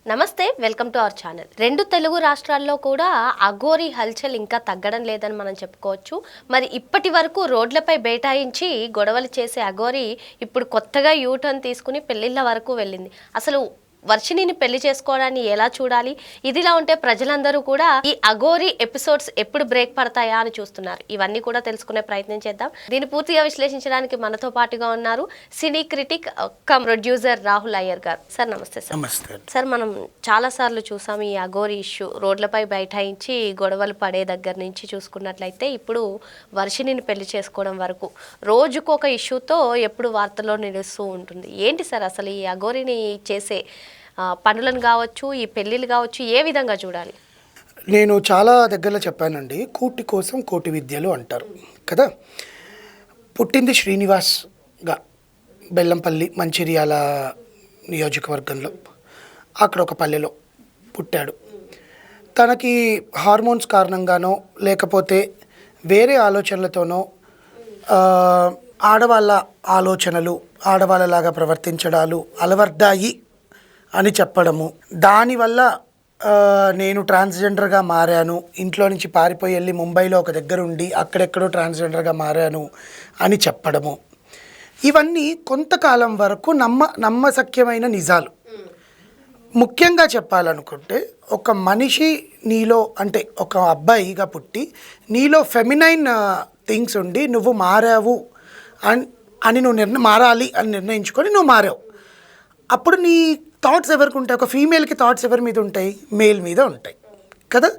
నమస్తే, welcome to our channel. రెండు తెలుగు రాష్ట్రాల్లో కూడా అఘోరీ హల్చల్ ఇంకా తగ్గడం లేదని మనం చెప్పుకోవచ్చు. మరి ఇప్పటి వరకు రోడ్లపై బైఠాయించి గొడవలు చేసే అఘోరీ ఇప్పుడు కొత్తగా యూటర్న్ తీసుకుని పెళ్లిళ్ళ వరకు వెళ్ళింది. అసలు వర్షిణిని పెళ్లి చేసుకోవడాన్ని ఎలా చూడాలి? ఇదిలా ఉంటే ప్రజలందరూ కూడా ఈ అఘోరీ ఎపిసోడ్స్ ఎప్పుడు బ్రేక్ పడతాయా అని చూస్తున్నారు. ఇవన్నీ కూడా తెలుసుకునే ప్రయత్నం చేద్దాం. దీన్ని పూర్తిగా విశ్లేషించడానికి మనతో పాటుగా ఉన్నారు cine critic cum producer Rahul Iyer గారు. సార్ నమస్తే. సార్ మనం చాలా సార్లు చూసాం ఈ అఘోరీ ఇష్యూ. రోడ్లపై బైఠాయించి గొడవలు పడే దగ్గర నుంచి చూసుకున్నట్లయితే ఇప్పుడు వర్షిణిని పెళ్లి చేసుకోవడం వరకు రోజుకు ఒక ఇష్యూతో ఎప్పుడు వార్తల్లో నిలుస్తూ ఉంటుంది. ఏంటి సార్ అసలు ఈ అఘోరీని చేసే పనులను కావచ్చు, ఈ పెళ్ళిళ్ళు కావచ్చు, ఏ విధంగా చూడాలి? నేను చాలా దగ్గరలో చెప్పానండి, కూటి కోసం కోటి విద్యలు అంటారు కదా. పుట్టింది శ్రీనివాస్గా బెల్లంపల్లి మంచిర్యాల నియోజకవర్గంలో, అక్కడ ఒక పల్లెలో పుట్టాడు. తనకి హార్మోన్స్ కారణంగానో లేకపోతే వేరే ఆలోచనలతోనో ఆడవాళ్ళ ఆలోచనలు, ఆడవాళ్ళలాగా ప్రవర్తించడాలు అలవర్దాయి అని చెప్పడము, దానివల్ల నేను ట్రాన్స్జెండర్గా మారాను, ఇంట్లో నుంచి పారిపోయి వెళ్ళి ముంబైలో ఒక దగ్గర ఉండి అక్కడెక్కడో ట్రాన్స్జెండర్గా మారాను అని చెప్పడము, ఇవన్నీ కొంతకాలం వరకు నమ్మశక్యమైన నిజాలు. ముఖ్యంగా చెప్పాలనుకుంటే ఒక మనిషి నీలో, అంటే ఒక అబ్బాయిగా పుట్టి నీలో ఫెమినైన్ థింగ్స్ ఉండి నువ్వు మారావు అని నువ్వు మారాలి అని నిర్ణయించుకొని నువ్వు మారావు. అప్పుడు నీ థాట్స్ ఎవరికి ఉంటాయి? ఒక ఫీమేల్కి థాట్స్ ఎవరి మీద ఉంటాయి? మేల్ మీద ఉంటాయి కదా,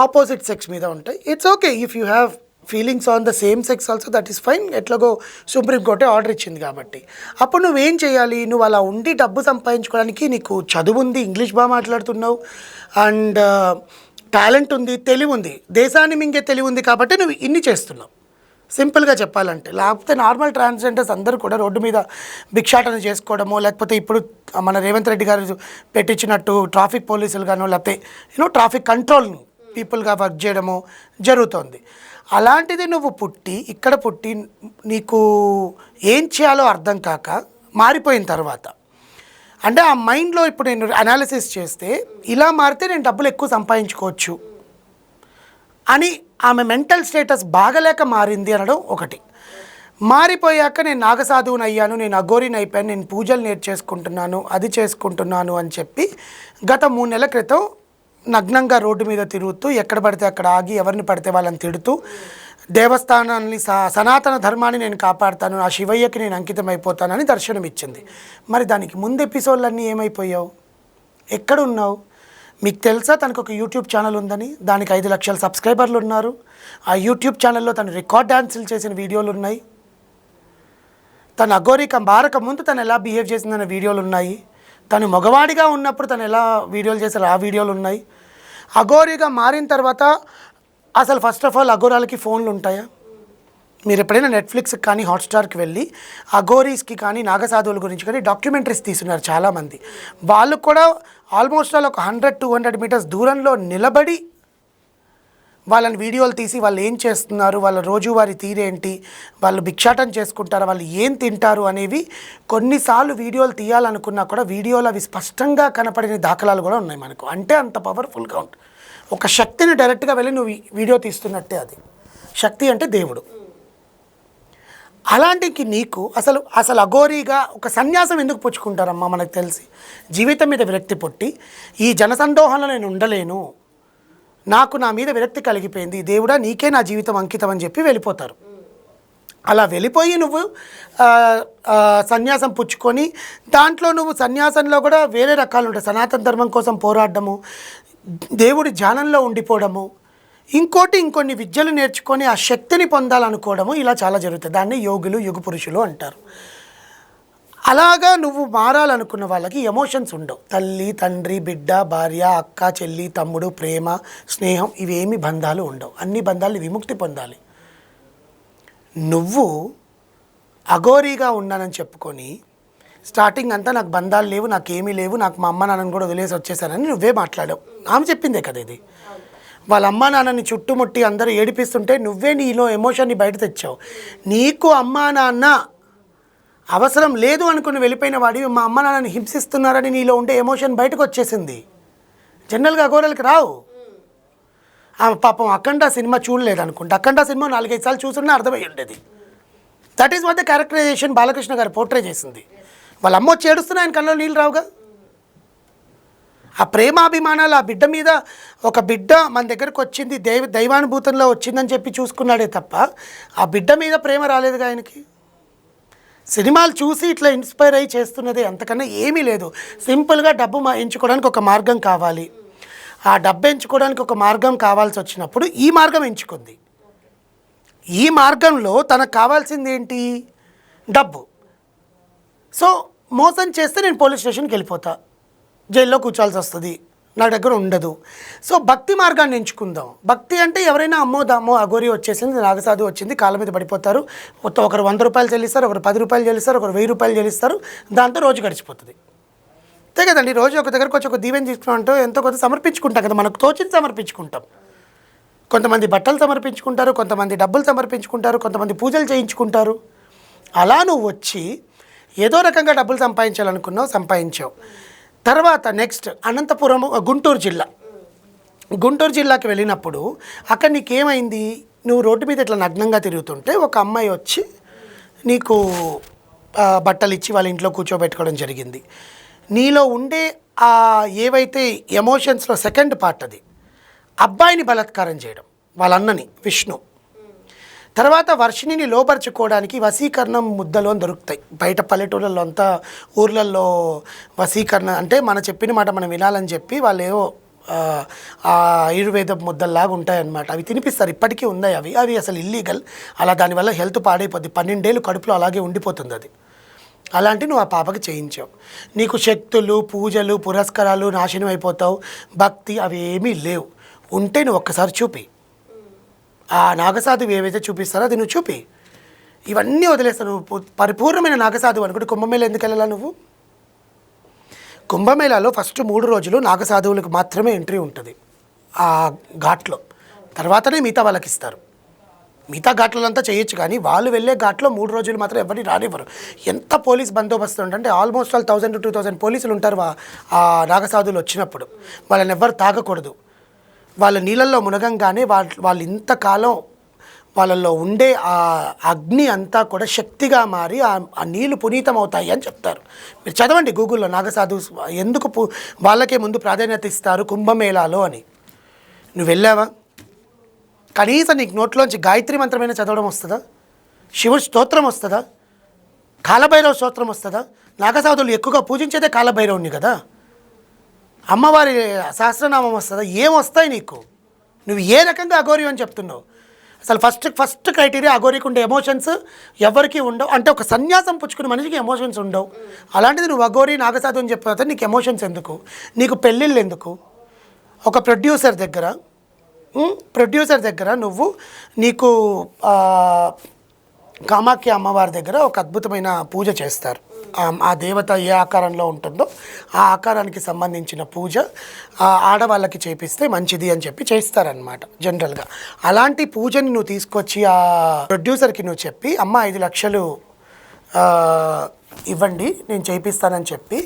ఆపోజిట్ సెక్స్ మీద ఉంటాయి. It's okay if you have feelings on the same sex also, that is fine. ఎట్లాగో సుప్రీంకోర్టే ఆర్డర్ ఇచ్చింది కాబట్టి. అప్పుడు నువ్వేం చేయాలి? నువ్వు అలా ఉండి డబ్బు సంపాదించుకోవడానికి, నీకు చదువు ఉంది, ఇంగ్లీష్ బాగా మాట్లాడుతున్నావు, అండ్ టాలెంట్ ఉంది, తెలివి ఉంది, దేశాన్ని మింగే తెలివి ఉంది కాబట్టి నువ్వు ఇన్ని చేస్తున్నావు. సింపుల్గా చెప్పాలంటే, లేకపోతే నార్మల్ ట్రాన్స్జెండర్స్ అందరూ కూడా రోడ్డు మీద భిక్షాటన చేసుకోవడమో, లేకపోతే ఇప్పుడు మన రేవంత్ రెడ్డి గారు పెట్టించినట్టు ట్రాఫిక్ పోలీసులుగానో, లేకపోతే ట్రాఫిక్ కంట్రోల్ పీపుల్గా వర్క్ చేయడమో జరుగుతుంది. అలాంటిది నువ్వు ఇక్కడ పుట్టి నీకు ఏం చేయాలో అర్థం కాక మారిపోయిన తర్వాత, అంటే ఆ మైండ్లో ఇప్పుడు నేను అనాలిసిస్ చేస్తే ఇలా మారితే నేను డబ్బులు ఎక్కువ సంపాదించుకోవచ్చు అని ఆమె మెంటల్ స్టేటస్ బాగలేక మారింది అనడం ఒకటి. మారిపోయాక నేను నాగసాధువుని అయ్యాను, నేను అఘోరీని అయిపోయాను, నేను పూజలు నేర్చేసుకుంటున్నాను, అది చేసుకుంటున్నాను అని చెప్పి గత 3 నెలల క్రితం నగ్నంగా రోడ్డు మీద తిరుగుతూ ఎక్కడ పడితే అక్కడ ఆగి ఎవరిని పడితే వాళ్ళని తిడుతూ దేవస్థానాన్ని సనాతన ధర్మాన్ని నేను కాపాడుతాను, ఆ శివయ్యకి నేను అంకితం అయిపోతానని దర్శనం ఇచ్చింది. మరి దానికి ముందు ఎపిసోడ్లన్నీ ఏమైపోయావు? ఎక్కడున్నావు? మీకు తెలుసా తనకు ఒక యూట్యూబ్ ఛానల్ ఉందని? దానికి 5 లక్షల సబ్స్క్రైబర్లు ఉన్నారు. ఆ యూట్యూబ్ ఛానల్లో తను రికార్డ్ డాన్సులు చేసిన వీడియోలు ఉన్నాయి. తను అఘోరీగా మారక ముందు తను ఎలా బిహేవ్ చేసిందనే వీడియోలు ఉన్నాయి. తను మగవాడిగా ఉన్నప్పుడు తను ఎలా వీడియోలు చేశారు ఆ వీడియోలు ఉన్నాయి. అఘోరీగా మారిన తర్వాత అసలు ఫస్ట్ ఆఫ్ ఆల్ అఘోరాలకి ఫోన్లు ఉంటాయా? మీరు ఎప్పుడైనా నెట్ఫ్లిక్స్కి కానీ హాట్స్టార్కి వెళ్ళి అఘోరీస్కి కానీ నాగసాధువుల గురించి కానీ డాక్యుమెంటరీస్ తీస్తున్నారు చాలామంది. వాళ్ళు కూడా ఆల్మోస్ట్ వాళ్ళు ఒక 100-200 మీటర్స్ దూరంలో నిలబడి వాళ్ళని వీడియోలు తీసి వాళ్ళు ఏం చేస్తున్నారు, వాళ్ళ రోజువారీ తీరేంటి, వాళ్ళు భిక్షాటం చేసుకుంటారు, వాళ్ళు ఏం తింటారు అనేవి కొన్నిసార్లు వీడియోలు తీయాలనుకున్నా కూడా వీడియోలు అవి స్పష్టంగా కనపడిన దాఖలాలు కూడా ఉన్నాయి మనకు. అంటే అంత పవర్ఫుల్గా ఉంటుంది. ఒక శక్తిని డైరెక్ట్గా వెళ్ళి నువ్వు వీడియో తీస్తున్నట్టే. అది శక్తి అంటే దేవుడు. అలాంటికి నీకు అసలు అఘోరీగా ఒక సన్యాసం ఎందుకు పుచ్చుకుంటారమ్మా? మనకు తెలిసి జీవితం మీద విరక్తి పుట్టి ఈ జనసందోహంలో నేను ఉండలేను, నాకు నా మీద విరక్తి కలిగిపోయింది, దేవుడా నీకే నా జీవితం అంకితం అని చెప్పి వెళ్ళిపోతారు. అలా వెళ్ళిపోయి నువ్వు సన్యాసం పుచ్చుకొని దాంట్లో నువ్వు సన్యాసంలో కూడా వేరే రకాలు ఉంటాయి. సనాతన ధర్మం కోసం పోరాడము, దేవుడి ధ్యానంలో ఉండిపోవడము, ఇంకొన్ని విద్యలు నేర్చుకొని ఆ శక్తిని పొందాలనుకోవడము, ఇలా చాలా జరుగుతుంది. దాన్ని యోగులు, యుగ పురుషులు అంటారు. అలాగా నువ్వు మారాలనుకున్న వాళ్ళకి ఎమోషన్స్ ఉండవు. తల్లి, తండ్రి, బిడ్డ, భార్య, అక్క, చెల్లి, తమ్ముడు, ప్రేమ, స్నేహం, ఇవేమి బంధాలు ఉండవు. అన్ని బంధాలు విముక్తి పొందాలి. నువ్వు అఘోరీగా ఉన్నానని చెప్పుకొని స్టార్టింగ్ అంతా నాకు బంధాలు లేవు, నాకేమీ లేవు, నాకు మా అమ్మ నాన్నని కూడా వదిలేసి వచ్చేసానని నువ్వే మాట్లాడావు. ఆమె చెప్పిందే కదా ఇది. వాళ్ళ అమ్మా నాన్నని చుట్టుముట్టి అందరూ ఏడిపిస్తుంటే నువ్వే నీలో ఎమోషన్ని బయట తెచ్చావు. నీకు అమ్మా నాన్న అవసరం లేదు అనుకుని వెళ్ళిపోయిన వాడివి మా అమ్మ నాన్నని హింసిస్తున్నారని నీలో ఉండే ఎమోషన్ బయటకు వచ్చేసింది. జనరల్గా అఘోరాలకి రావు. పాపం అఖండ సినిమా చూడలేదు అనుకుంటా. అఖండ సినిమా 4-5 సార్లు చూసున్నా అర్థమై ఉండేది. That is what the characterization Balakrishna గారు పోర్ట్రే చేసింది. వాళ్ళ అమ్మ వచ్చి ఏడుస్తున్నా ఆయన కళ్ళలో నీళ్ళు రావుగా. ఆ ప్రేమాభిమానాలు ఆ బిడ్డ మీద, ఒక బిడ్డ మన దగ్గరకు వచ్చింది దైవానుభూతంలో వచ్చిందని చెప్పి చూసుకున్నాడే తప్ప ఆ బిడ్డ మీద ప్రేమ రాలేదుగా ఆయనకి. సినిమాలు చూసి ఇట్లా ఇన్స్పైర్ అయ్యి చేస్తున్నది, అంతకన్నా ఏమీ లేదు. సింపుల్గా డబ్బు ఎంచుకోవడానికి ఒక మార్గం కావాలి. ఆ డబ్బు ఎంచుకోవడానికి ఒక మార్గం కావాల్సి వచ్చినప్పుడు ఈ మార్గం ఎంచుకుంది. ఈ మార్గంలో తనకు కావాల్సింది ఏంటి? డబ్బు. సో మోసం చేస్తే నేను పోలీస్ స్టేషన్కి వెళ్ళిపోతా, జైల్లో కూర్చోాల్సి వస్తుంది, నా దగ్గర ఉండదు. సో భక్తి మార్గాన్ని ఎంచుకుందాం. భక్తి అంటే ఎవరైనా అమ్మో దమ్మో అఘోరి వచ్చేసింది, నాగసాధు వచ్చింది, కాళ్ళ మీద పడిపోతారు. ఒకరు 100 రూపాయలు చెల్లిస్తారు, ఒకరు 10 రూపాయలు చెల్లిస్తారు, ఒకరు 1000 రూపాయలు చెల్లిస్తారు. దాంతో రోజు గడిచిపోతుంది. అంతే కదండి. రోజు ఒక దగ్గరకు వచ్చి ఒక దీవెన తీసుకున్నామంటూ ఎంతో కొంత సమర్పించుకుంటాం కదా, మనకు తోచింది సమర్పించుకుంటాం. కొంతమంది బట్టలు సమర్పించుకుంటారు, కొంతమంది డబ్బులు సమర్పించుకుంటారు, కొంతమంది పూజలు చేయించుకుంటారు. అలా నువ్వు వచ్చి ఏదో రకంగా డబ్బులు సంపాదించాలనుకున్నావు, సంపాదించావు. తర్వాత నెక్స్ట్ అనంతపురం, గుంటూరు జిల్లాకి వెళ్ళినప్పుడు అక్కడ నీకేమైంది? నువ్వు రోడ్డు మీద ఇట్లా నగ్నంగా తిరుగుతుంటే ఒక అమ్మాయి వచ్చి నీకు బట్టలు ఇచ్చి వాళ్ళ ఇంట్లో కూర్చోబెట్టుకోవడం జరిగింది. నీలో ఉండే ఆ ఏవైతే ఎమోషన్స్లో సెకండ్ పార్ట్ అది అబ్బాయిని బలాత్కారం చేయడం, వాళ్ళ అన్నని విష్ణు. తర్వాత వర్షిణిని లోపరుచుకోవడానికి వశీకరణం ముద్దలో దొరుకుతాయి బయట పల్లెటూళ్ళల్లో అంతా. ఊర్లలో వశీకరణ అంటే మన చెప్పిన మాట మనం వినాలని చెప్పి వాళ్ళు ఏవో ఆయుర్వేద ముద్దల్లాగా ఉంటాయన్నమాట. అవి తినిపిస్తారు, ఇప్పటికీ ఉన్నాయి అవి. అవి అసలు ఇల్లీగల్. అలా దానివల్ల హెల్త్ పాడైపోద్ది. 12 ఏళ్ళు కడుపులో అలాగే ఉండిపోతుంది అది. అలాంటి నువ్వు ఆ పాపకి చేయించావు. నీకు శక్తులు, పూజలు, పురస్కారాలు నాశనం అయిపోతావు. భక్తి అవి ఏమీ లేవు. ఉంటే నువ్వు ఒక్కసారి చూపి. ఆ నాగసాధువు ఏవైతే చూపిస్తారో అది నువ్వు చూపి. ఇవన్నీ వదిలేస్తావు. నువ్వు పరిపూర్ణమైన నాగసాధువు అనుకుంటే కుంభమేళ ఎందుకు వెళ్ళాలా నువ్వు? కుంభమేళాలో ఫస్ట్ 3 రోజులు నాగసాధువులకు మాత్రమే ఎంట్రీ ఉంటుంది ఆ ఘాట్లో. తర్వాతనే మిగతా వాళ్ళకి ఇస్తారు. మిగతా ఘాట్లంతా చేయొచ్చు, కానీ వాళ్ళు వెళ్ళే ఘాట్లో 3 రోజులు మాత్రం ఎవరిని రానివ్వరు. ఎంత పోలీస్ బందోబస్తు అంటే ఆల్మోస్ట్ 1000 to 2000 పోలీసులు ఉంటారు ఆ నాగసాధువులు వచ్చినప్పుడు. వాళ్ళని ఎవ్వరు తాగకూడదు. వాళ్ళ నీళ్ళల్లో మునగంగానే వాళ్ళు ఇంతకాలం వాళ్ళల్లో ఉండే ఆ అగ్ని అంతా కూడా శక్తిగా మారి ఆ నీళ్లు పునీతం అవుతాయి అని చెప్తారు. మీరు చదవండి గూగుల్లో, నాగసాధు ఎందుకు వాళ్ళకే ముందు ప్రాధాన్యత ఇస్తారు కుంభమేళాలో అని. నువ్వు వెళ్ళావా? కనీసం నీకు నోట్లోంచి గాయత్రి మంత్రమైన చదవడం వస్తుందా? శివుడి స్తోత్రం వస్తుందా? కాలభైరవ స్తోత్రం వస్తుందా? నాగసాధువులు ఎక్కువగా పూజించేదే కాలభైరవుని కదా. అమ్మవారి సహస్రనామం వస్తుందా? ఏం వస్తాయి నీకు? నువ్వు ఏ రకంగా అఘోరి అని చెప్తున్నావు? అసలు ఫస్ట్ క్రైటీరియా అఘోరికి ఉండే ఎమోషన్స్ ఎవరికి ఉండవు. అంటే ఒక సన్యాసం పుచ్చుకునే మనిషికి ఎమోషన్స్ ఉండవు. అలాంటిది నువ్వు అఘోరి నాగసాధు అని చెప్పిన నీకు ఎమోషన్స్ ఎందుకు? నీకు పెళ్ళిళ్ళు ఎందుకు? ఒక ప్రొడ్యూసర్ దగ్గర నువ్వు నీకు కామాఖ్య అమ్మవారి దగ్గర ఒక అద్భుతమైన పూజ చేస్తారు. ఆ దేవత ఏ ఆకారంలో ఉంటుందో ఆ ఆకారానికి సంబంధించిన పూజ ఆడవాళ్ళకి చేపిస్తే మంచిది అని చెప్పి చేస్తారనమాట జనరల్గా. అలాంటి పూజని నువ్వు తీసుకొచ్చి ఆ ప్రొడ్యూసర్కి నువ్వు చెప్పి, అమ్మ 5 లక్షలు ఇవ్వండి నేను చేయిస్తానని చెప్పి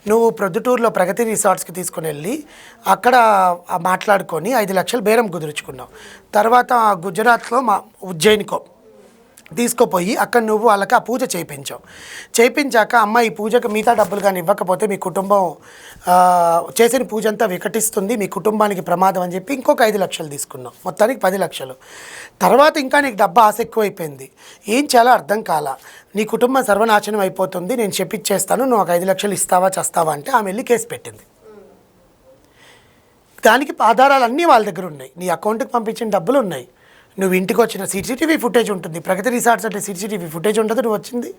నువ్వు ప్రొద్దుటూరులో ప్రగతి రిసార్ట్స్కి తీసుకుని వెళ్ళి అక్కడ మాట్లాడుకొని 5 లక్షలు బేరం కుదుర్చుకున్నావు. తర్వాత గుజరాత్లో ఉజ్జయినికో తీసుకుపోయి అక్కడ నువ్వు వాళ్ళకి ఆ పూజ చేయించాక అమ్మ ఈ పూజకు మిగతా డబ్బులు కానీ ఇవ్వకపోతే మీ కుటుంబం చేసిన పూజ అంతా వికటిస్తుంది, మీ కుటుంబానికి ప్రమాదం అని చెప్పి ఇంకొక 5 లక్షలు తీసుకున్నావు. మొత్తానికి 10 లక్షలు. తర్వాత ఇంకా నీకు డబ్బు ఆశ ఎక్కువైపోయింది. ఏం చేయాలో అర్థం కాలా. నీ కుటుంబం సర్వనాశనం అయిపోతుంది, నేను చెప్పిచ్చేస్తాను, నువ్వు ఒక 5 లక్షలు ఇస్తావా చేస్తావా అంటే ఆమె వెళ్ళి కేసు పెట్టింది. దానికి ఆధారాలు అన్నీ వాళ్ళ దగ్గర ఉన్నాయి. నీ అకౌంట్కి పంపించిన డబ్బులు ఉన్నాయి. నువ్వు ఇంటికి వచ్చిన సీసీటీవీ ఫుటేజ్ ఉంటుంది. ప్రగతి రిసార్ట్స్ అంటే సీసీటీవీ ఫుటేజ్ ఉండదు. నువ్వు వచ్చింది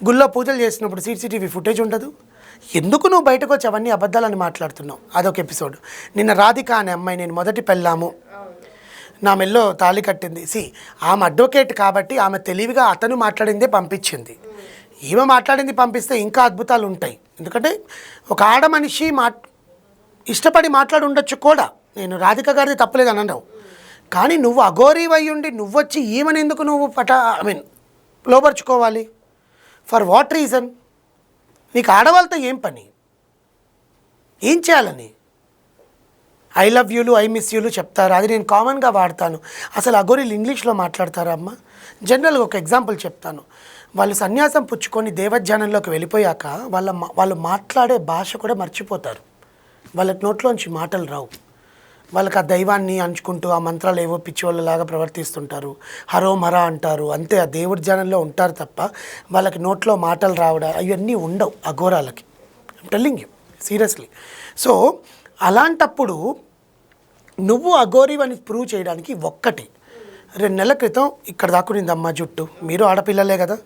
గుళ్ళో పూజలు చేసినప్పుడు సీసీటీవీ ఫుటేజ్ ఉండదు. ఎందుకు నువ్వు బయటకు వచ్చి అవన్నీ అబద్ధాలని మాట్లాడుతున్నావు? అదొక ఎపిసోడ్. నిన్న రాధిక అనే అమ్మాయి, నేను మొదటి పెళ్ళాము, నా మెల్లో తాళి కట్టింది. ఆమె అడ్వకేట్ కాబట్టి ఆమె తెలివిగా అతను మాట్లాడిందే పంపించింది. ఈమె మాట్లాడింది పంపిస్తే ఇంకా అద్భుతాలు ఉంటాయి. ఎందుకంటే ఒక ఆడ మనిషి ఇష్టపడి మాట్లాడి ఉండొచ్చు కూడా. నేను రాధిక గారిది తప్పలేదు అన్నావు, కానీ నువ్వు అఘోరీ అయి ఉండి నువ్వు వచ్చి ఈమెను ఎందుకు నువ్వు లోపరుచుకోవాలి? For what reason? నీకు ఆడవాళ్ళతో ఏం పని? ఏం చేయాలని? ఐ లవ్ యూలు, ఐ మిస్ యూలు చెప్తారు, అది నేను కామన్గా వాడతాను. అసలు అఘోరీలు ఇంగ్లీష్లో మాట్లాడతారా అమ్మ? జనరల్గా ఒక ఎగ్జాంపుల్ చెప్తాను. వాళ్ళు సన్యాసం పుచ్చుకొని దేవధ్యానంలోకి వెళ్ళిపోయాక వాళ్ళు మాట్లాడే భాష కూడా మర్చిపోతారు. వాళ్ళకి నోట్లోంచి మాటలు రావు. వాళ్ళకి ఆ దైవాన్ని అంచుకుంటూ ఆ మంత్రాలు ఏవో పిచ్చివాళ్ళలాగా ప్రవర్తిస్తుంటారు, హరోం హరా అంటారు, అంతే. ఆ దేవుడి ధ్యానంలో ఉంటారు తప్ప వాళ్ళకి నోట్లో మాటలు రావడం అవన్నీ ఉండవు అఘోరాలకి. Telling you seriously. సో అలాంటప్పుడు నువ్వు అఘోరివని ప్రూవ్ చేయడానికి 2 నెలల క్రితం ఇక్కడ దాక్కునిందమ్మా జుట్టు. మీరు ఆడపిల్లలే కదా,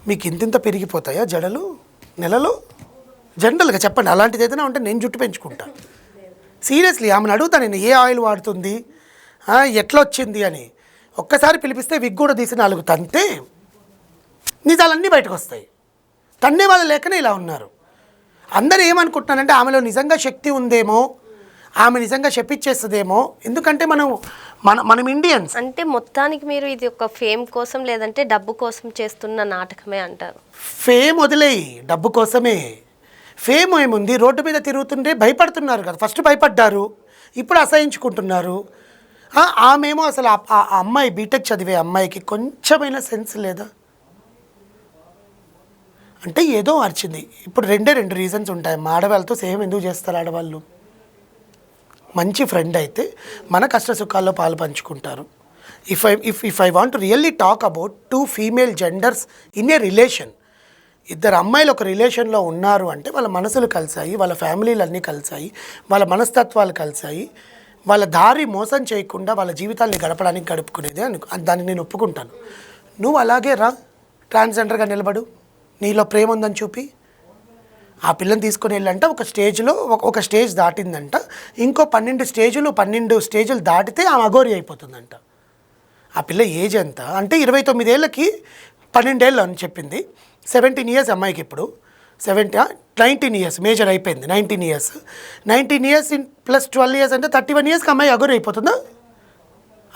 మీకు ఇంతింత పెరిగిపోతాయా జడలు నెలలో? జనరల్గా చెప్పండి, అలాంటిది ఏదైనా ఉంటే నేను జుట్టు పెంచుకుంటా. సీరియస్లీ ఆమెను అడుగుతా నేను, ఏ ఆయిల్ వాడుతుంది, ఎట్లా వచ్చింది అని. ఒక్కసారి పిలిపిస్తే విగ్ కూడా తీసి 4 తంతే నిజాలన్నీ బయటకు వస్తాయి. తన్నే వాళ్ళు లేకనే ఇలా ఉన్నారు. అందరూ ఏమనుకుంటున్నారంటే ఆమెలో నిజంగా శక్తి ఉందేమో, ఆమె నిజంగా చెప్పించేస్తుందేమో. ఎందుకంటే మనం ఇండియన్స్. అంటే మొత్తానికి మీరు ఇది ఒక ఫేమ్ కోసం లేదంటే డబ్బు కోసం చేస్తున్న నాటకమే అంటారు? ఫేమ్ వదిలేయి, డబ్బు కోసమే. ఫేమ్ ఏముంది? రోడ్డు మీద తిరుగుతుంటే భయపడుతున్నారు కదా, ఫస్ట్ భయపడ్డారు, ఇప్పుడు అసహించుకుంటున్నారు. ఆమెమో అసలు ఆ అమ్మాయి బీటెక్ చదివే అమ్మాయికి కొంచెమైనా సెన్స్ లేదా? అంటే ఏదో అరిచింది. ఇప్పుడు 2 రీజన్స్ ఉంటాయి. మా ఆడవాళ్ళతో సేమ్ ఎందుకు చేస్తారు ఆడవాళ్ళు? మంచి ఫ్రెండ్ అయితే మన కష్ట సుఖాల్లో పాలు పంచుకుంటారు. If I want to really talk about 2 female genders in a relation, 2 అమ్మాయిలు ఒక రిలేషన్లో ఉన్నారు అంటే వాళ్ళ మనసులు కలిసాయి, వాళ్ళ ఫ్యామిలీలు అన్నీ కలిసాయి, వాళ్ళ మనస్తత్వాలు కలిసాయి, వాళ్ళ దారి మోసం చేయకుండా వాళ్ళ జీవితాన్ని గడపడానికి గడుపుకునేదే దాన్ని నేను ఒప్పుకుంటాను. నువ్వు అలాగే రా, ట్రాన్స్జెండర్గా నిలబడు, నీలో ప్రేమ ఉందని చూపి. ఆ పిల్లని తీసుకుని వెళ్ళంట ఒక స్టేజ్లో ఒక స్టేజ్ దాటిందంట, ఇంకో 12 స్టేజులు దాటితే ఆమె అఘోరి అయిపోతుందంట. ఆ పిల్ల ఏజ్ ఎంత అంటే 29 ఏళ్ళకి 12 ఏళ్ళు అని చెప్పింది. 17 ఇయర్స్ అమ్మాయికి ఇప్పుడు. 19 ఇయర్స్ మేజర్ అయిపోయింది. 19 ఇయర్స్ ప్లస్ 12 ఇయర్స్ అంటే 31 ఇయర్స్కి అమ్మాయి అఘోరి అయిపోతుందా?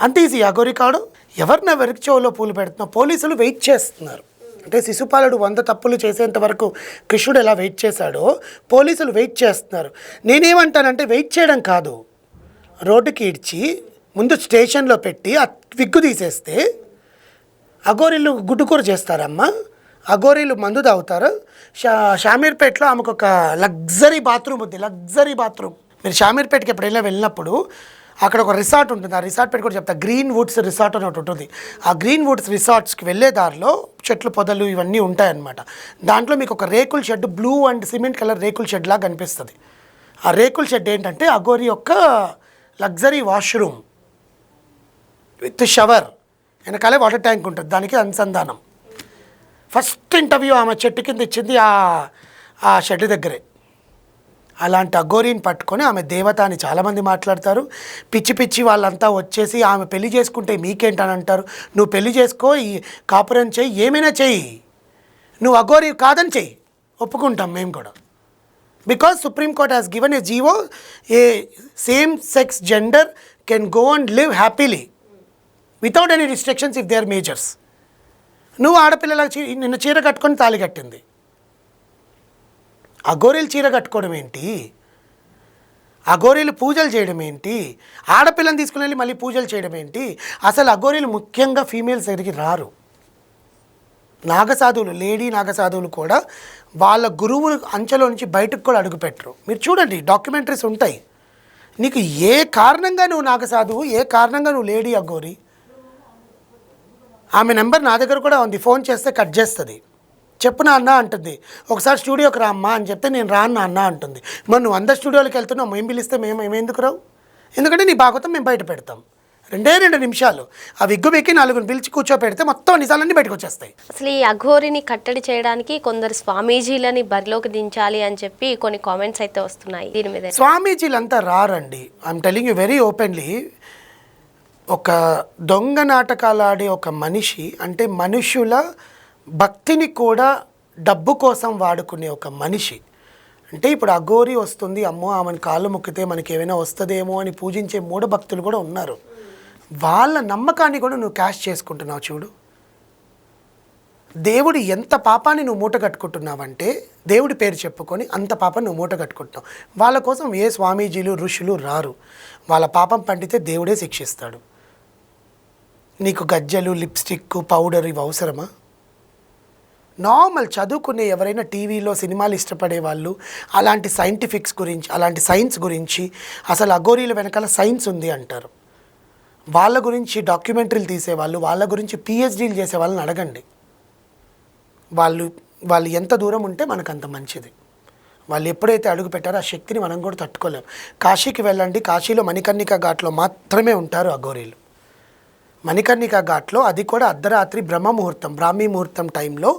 అంత ఈజీ అఘోరి కావడం? ఎవరికి చెవులో పూలు పెడుతున్నావు? పోలీసులు వెయిట్ చేస్తున్నారు. అంటే శిశుపాలుడు 100 తప్పులు చేసేంత వరకు కృష్ణుడు ఎలా వెయిట్ చేశాడో పోలీసులు వెయిట్ చేస్తున్నారు. నేనేమంటానంటే వెయిట్ చేయడం కాదు, రోడ్డుకి ఇడ్చి ముందు స్టేషన్లో పెట్టి ఆ విగ్గు తీసేస్తే అఘోరీలు గుడ్డుకూర చేస్తారమ్మా, అఘోరీలు మందు తాగుతారు. షామీర్పేటలో ఆమెకు ఒక లగ్జరీ బాత్రూమ్ ఉంది, లగ్జరీ బాత్రూమ్. మీరు షామీర్పేటకి ఎప్పుడైనా వెళ్ళినప్పుడు అక్కడ ఒక రిసార్ట్ ఉంటుంది, ఆ రిసార్ట్ పేరు కూడా చెప్తా, గ్రీన్ వుడ్స్ రిసార్ట్ అని ఒకటి ఉంటుంది. ఆ గ్రీన్ వుడ్స్ రిసార్ట్స్కి వెళ్ళే దారిలో చెట్లు పొదలు ఇవన్నీ ఉంటాయన్నమాట. దాంట్లో మీకు ఒక రేకుల shed, blue and cement colour రేకుల షెడ్ లాగా కనిపిస్తుంది. ఆ రేకుల షెడ్ ఏంటంటే అఘోరి యొక్క లగ్జరీ వాష్రూమ్ విత్ షవర్, వెనకాలే వాటర్ ట్యాంక్ ఉంటుంది, దానికి అనుసంధానం. ఫస్ట్ ఇంటర్వ్యూ ఆమె చెట్టు కింద ఇచ్చింది ఆ షెడ్ దగ్గరే. అలాంటి అఘోరీని పట్టుకొని ఆమె దేవత అని చాలామంది మాట్లాడతారు. పిచ్చి వాళ్ళంతా వచ్చేసి ఆమె పెళ్లి చేసుకుంటే మీకేంటని అంటారు. నువ్వు పెళ్లి చేసుకో, ఈ కాపురం చెయ్యి, ఏమైనా చెయ్యి, నువ్వు అఘోరి కాదని చెయ్యి, ఒప్పుకుంటాం మేము కూడా. Because supreme court has given a GO, a same sex gender can go and live happily without any restrictions if they are majors. నువ్వు ఆడపిల్లలకు నిన్న చీర కట్టుకొని తాళి కట్టింది, అఘోరీలు చీర కట్టుకోవడం ఏంటి? అఘోరీలు పూజలు చేయడం ఏంటి? ఆడపిల్లని తీసుకుని వెళ్ళి మళ్ళీ పూజలు చేయడం ఏంటి? అసలు అఘోరీలు ముఖ్యంగా ఫీమేల్స్ దగ్గరికి రారు. నాగసాధువులు, లేడీ నాగసాధువులు కూడా వాళ్ళ గురువులు అంచెలో నుంచి బయటకు కూడా అడుగుపెట్టరు. మీరు చూడండి, డాక్యుమెంటరీస్ ఉంటాయి. నీకు ఏ కారణంగా నువ్వు నాగసాధువు, ఏ కారణంగా నువ్వు లేడీ అఘోరి? ఆమె నెంబర్ నా దగ్గర కూడా ఉంది, ఫోన్ చేస్తే కట్ చేస్తుంది. చెప్పు నా అన్న అంటుంది. ఒకసారి స్టూడియోకి రా అమ్మా అని చెప్తే నేను రాను నా అన్న అంటుంది. మరి నువ్వు 100 స్టూడియోలకు వెళ్తున్నావు, మేము పిలిస్తే మేము ఎందుకు రావు? ఎందుకంటే నీ భాగవతం మేము బయట పెడతాం. 2 నిమిషాలు ఆ విగ్గు పెట్టి 4 పిలిచి కూర్చోపెడితే మొత్తం నిజాలన్నీ బయటకు వచ్చేస్తాయి. అసలు ఈ అఘోరిని కట్టడి చేయడానికి కొందరు స్వామీజీలని బరిలోకి దించాలి అని చెప్పి కొన్ని కామెంట్స్ అయితే వస్తున్నాయి దీని మీద. స్వామీజీలంతా రారండి. I'm telling you very openly. ఒక దొంగ నాటకాలు ఆడే ఒక మనిషి, అంటే మనుషుల భక్తిని కూడా డబ్బు కోసం వాడుకునే ఒక మనిషి. అంటే ఇప్పుడు అఘోరి వస్తుంది, అమ్మో ఆమెను కాళ్ళు మొక్కితే మనకి ఏమైనా వస్తుందేమో అని పూజించే మూఢ భక్తులు కూడా ఉన్నారు. వాళ్ళ నమ్మకాన్ని కూడా నువ్వు క్యాష్ చేసుకుంటున్నావు చూడు. దేవుడు ఎంత పాపాన్ని నువ్వు మూట కట్టుకుంటున్నావంటే దేవుడి పేరు చెప్పుకొని అంత పాపాన్ని నువ్వు మూట కట్టుకుంటున్నావు. వాళ్ళ కోసం ఏ స్వామీజీలు ఋషులు రారు. వాళ్ళ పాపం పండితే దేవుడే శిక్షిస్తాడు. నీకు గజ్జలు, లిప్స్టిక్, పౌడర్ ఇవి అవసరమా? నార్మల్ చదువుకునే ఎవరైనా టీవీలో సినిమాలు ఇష్టపడే వాళ్ళు అలాంటి సైంటిఫిక్స్ గురించి, అలాంటి సైన్స్ గురించి, అసలు అఘోరీల వెనకాల సైన్స్ ఉంది అంటారు. వాళ్ళ గురించి డాక్యుమెంటరీలు తీసేవాళ్ళు, వాళ్ళ గురించి పిహెచ్డీలు చేసే వాళ్ళని అడగండి. వాళ్ళు ఎంత దూరం ఉంటే మనకు అంత మంచిది. వాళ్ళు ఎప్పుడైతే అడుగు పెట్టారో ఆ శక్తిని మనం కూడా తట్టుకోలేం. కాశీకి వెళ్ళండి, కాశీలో మణికర్ణికా ఘాట్లో మాత్రమే ఉంటారు అఘోరీలు. మణికర్ణికా ఘాట్లో అది కూడా అర్ధరాత్రి బ్రాహ్మీ ముహూర్తం టైంలో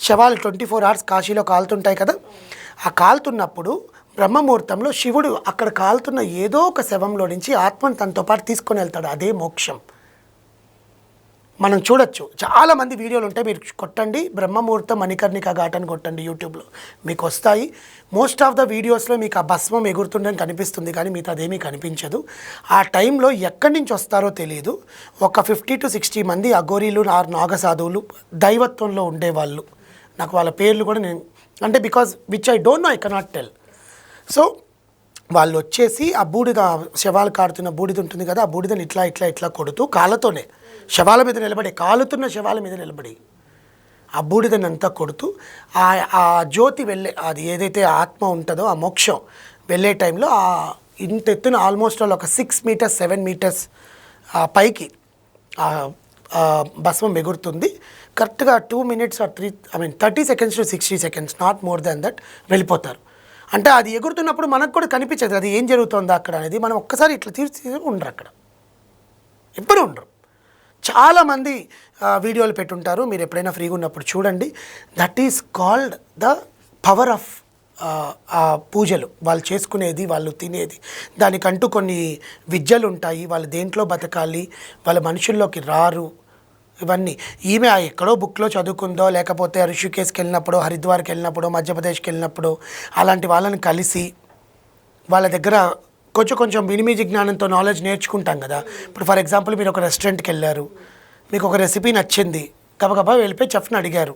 శవాలు 24 hours కాశీలో కాలుతుంటాయి కదా. ఆ కాలుతున్నప్పుడు బ్రహ్మముహూర్తంలో శివుడు అక్కడ కాలుతున్న ఏదో ఒక శవంలో నుంచి ఆత్మను తనతో పాటు తీసుకొని వెళ్తాడు. అదే మోక్షం. మనం చూడొచ్చు, చాలామంది వీడియోలు ఉంటాయి, మీరు కొట్టండి బ్రహ్మముహూర్తం మణికర్ణికా ఘాట్ అని కొట్టండి యూట్యూబ్లో, మీకు వస్తాయి. మోస్ట్ ఆఫ్ ద వీడియోస్లో మీకు ఆ భస్మం ఎగురుతుండని కనిపిస్తుంది, కానీ మీకు అదేమీ కనిపించదు. ఆ టైంలో ఎక్కడి నుంచి వస్తారో తెలియదు. ఒక 50 to 60 మంది అఘోరీలు, నాగసాధువులు దైవత్వంలో ఉండేవాళ్ళు. నాకు వాళ్ళ పేర్లు కూడా నేను అంటే because which I don't know, I cannot tell. So వాళ్ళు వచ్చేసి ఆ బూడిద, శవాలు కాడుతున్న బూడిద ఉంటుంది కదా, ఆ బూడిదని ఇట్లా ఇట్లా ఇట్లా కొడుతూ కాళ్ళతోనే శవాల మీద నిలబడి, కాలుతున్న శవాల మీద నిలబడి ఆ బూడిదని అంతా కొడుతూ ఆ జ్యోతి వెళ్ళే, అది ఏదైతే ఆత్మ ఉంటుందో ఆ మోక్షం వెళ్ళే టైంలో ఆ ఇంత ఎత్తున ఆల్మోస్ట్ ఒక 6 meters 7 meters పైకి భస్మం ఎగురుతుంది. కరెక్ట్గా 2 minutes or 30 seconds to 60 seconds, not more than that వెళ్ళిపోతారు. అంటే అది ఎగురుతున్నప్పుడు మనకు కూడా కనిపించదు అది ఏం జరుగుతుందో అక్కడ అనేది. మనం ఒక్కసారి ఇట్లా తీసి ఉండరు, అక్కడ ఎవ్వరు ఉండరు. చాలామంది వీడియోలు పెట్టుంటారు, మీరు ఎప్పుడైనా ఫ్రీగా ఉన్నప్పుడు చూడండి. That is called the power of పూజలు. వాళ్ళు చేసుకునేది, వాళ్ళు తినేది, దానికంటూ కొన్ని విద్యలు ఉంటాయి. వాళ్ళు దేంట్లో బతకాలి, వాళ్ళ మనుషుల్లోకి రారు, ఇవన్నీ. ఈమె ఎక్కడో బుక్లో చదువుకుందో, లేకపోతే ఋషికేశ్కి వెళ్ళినప్పుడు, హరిద్వార్కి వెళ్ళినప్పుడు, మధ్యప్రదేశ్కి వెళ్ళినప్పుడు అలాంటి వాళ్ళని కలిసి వాళ్ళ దగ్గర కొంచెం వినిమిజి జ్ఞానంతో నాలెడ్జ్ నేర్చుకుంటాం కదా. ఇప్పుడు ఫర్ ఎగ్జాంపుల్ మీరు ఒక రెస్టారెంట్కి వెళ్ళారు, మీకు ఒక రెసిపీ నచ్చింది, గబగబా వెళ్ళిపోయి చెఫ్ని అడిగారు,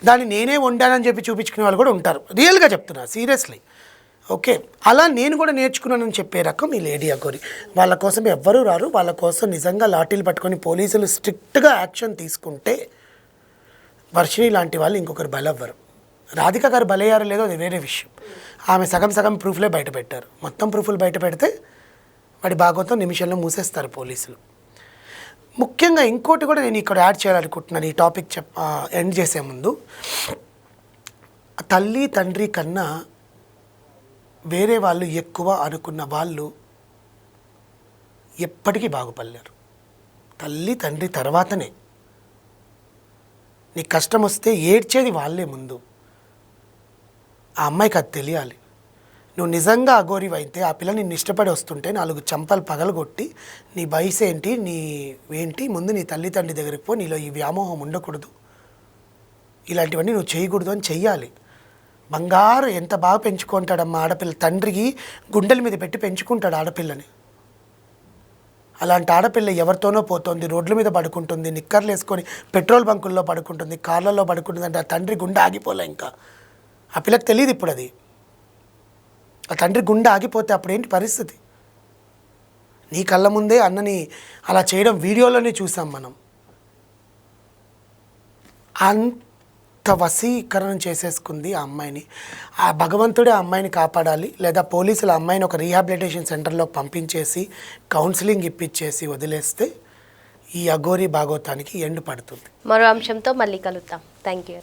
దాన్ని నేనే వండానని చెప్పి చూపించుకునే వాళ్ళు కూడా ఉంటారు. రియల్గా చెప్తున్నా, సీరియస్లీ. ఓకే, అలా నేను కూడా నేర్చుకున్నానని చెప్పే రకం ఈ లేడీ అఘోరి. వాళ్ళ కోసం ఎవ్వరూ రారు. వాళ్ళ కోసం నిజంగా లాఠీలు పట్టుకొని పోలీసులు స్ట్రిక్ట్గా యాక్షన్ తీసుకుంటే వర్షిణి లాంటి వాళ్ళు ఇంకొకరు బలవ్వరు. రాధిక గారు బలయ్యారో లేదో అది వేరే విషయం. ఆమె సగం ప్రూఫ్లే బయట పెట్టారు. మొత్తం ప్రూఫ్లు బయట పెడితే వాడి భాగవతం నిమిషంలో మూసేస్తారు పోలీసులు. ముఖ్యంగా ఇంకోటి కూడా నేను ఇక్కడ యాడ్ చేయాలనుకుంటున్నాను ఈ టాపిక్ ఎండ్ చేసే ముందు. తల్లి తండ్రి కన్నా వేరే వాళ్ళు ఎక్కువ అనుకున్న వాళ్ళు ఎప్పటికీ బాగుపడలేరు. తల్లి తండ్రి తర్వాతనే. నీకు కష్టం వస్తే ఏడ్చేది వాళ్ళే ముందు. ఆ అమ్మాయికి అది తెలియాలి. నువ్వు నిజంగా అఘోరివి అయితే ఆ పిల్ల నిన్ను ఇష్టపడి వస్తుంటే 4 చంపలు పగలగొట్టి, నీ వయసు ఏంటి, నీ ఏంటి, ముందు నీ తల్లి తండ్రి దగ్గరికి పో, నీలో ఈ వ్యామోహం ఉండకూడదు, ఇలాంటివన్నీ నువ్వు చేయకూడదు అని చెయ్యాలి. బంగారు ఎంత బాగా పెంచుకుంటాడమ్మా ఆడపిల్ల. తండ్రికి గుండెల మీద పెట్టి పెంచుకుంటాడు ఆడపిల్లని. అలాంటి ఆడపిల్ల ఎవరితోనో పోతుంది, రోడ్ల మీద పడుకుంటుంది, నిక్కర్లు వేసుకొని పెట్రోల్ బంకుల్లో పడుకుంటుంది, కార్లలో పడుకుంటుంది అంటే ఆ తండ్రి గుండె ఆగిపోలే. ఇంకా ఆ పిల్లకి తెలియదు ఇప్పుడు అది. ఆ తండ్రి గుండె ఆగిపోతే అప్పుడేంటి పరిస్థితి? నీ కళ్ళ ముందే అన్నని అలా చేయడం వీడియోలోనే చూసాం మనం. అంత వశీకరణం చేసేసుకుంది ఆ అమ్మాయిని. ఆ భగవంతుడే ఆ అమ్మాయిని కాపాడాలి, లేదా పోలీసులు ఆ అమ్మాయిని ఒక రీహాబిలిటేషన్ సెంటర్లోకి పంపించేసి కౌన్సిలింగ్ ఇప్పించేసి వదిలేస్తే ఈ అఘోరి భాగవతానికి ఎండ్ పడుతుంది. మరో అంశంతో మళ్ళీ కలుద్దాం. Thank you.